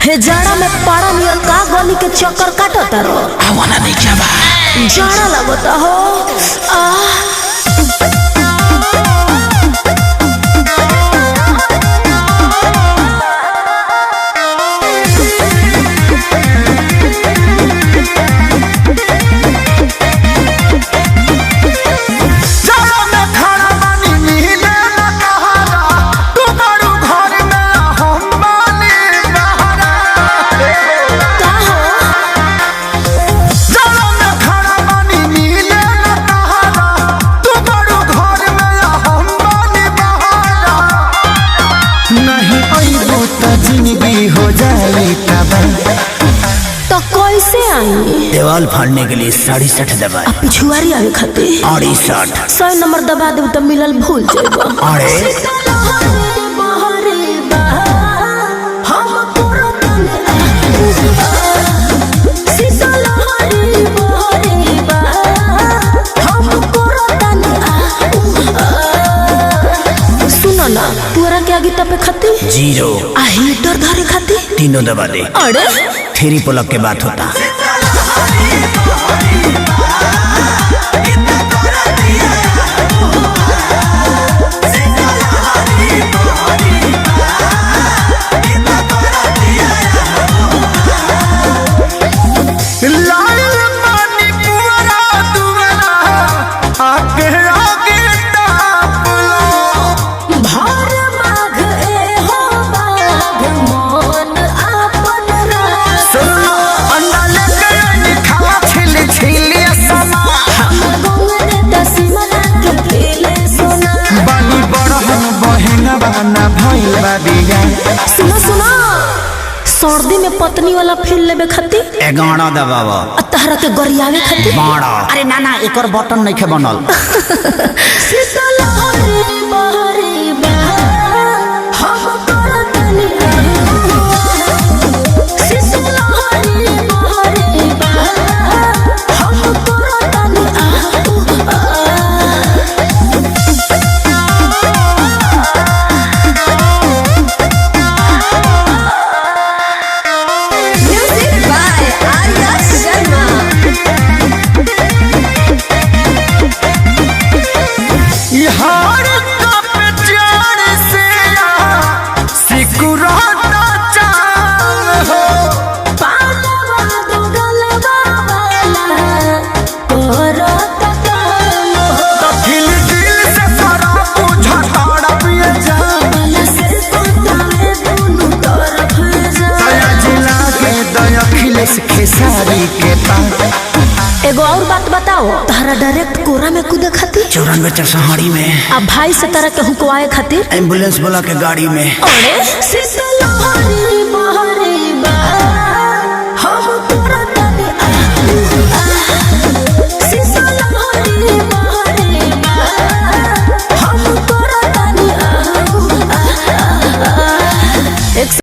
हे जाड़ा में पाड़ा नियर का गली के चक्कर काटता रो आवाना नहीं क्या बा जाड़ा लगता हो हो जाए तो कैसे आई देवाल फाड़ने के लिए 67 दबा पिछुआरी आवे खाते 68 100 नंबर दबा दे तो मिलल भूल जाएगा अरे पूरा क्या गीता पे खाती 0 आ हीटर धरे खाती 3 दबा दे अरे 3 पुलक के बात होता सुनो सुनो सर्दी में पत्नी वाला फील लेबे खातिर 11 दबावा तहरा के गरियावे खातिर 12 अरे ना ना एकर बटन नहीं खे बनल खेसारी के पास एगो और बात बताओ तारा डायरेक्ट कोरा में कूदे खातिर 94 चरसहाड़ी में अब भाई से तरह के हुकवाए खातिर एम्बुलेंस वाला के गाड़ी में अरे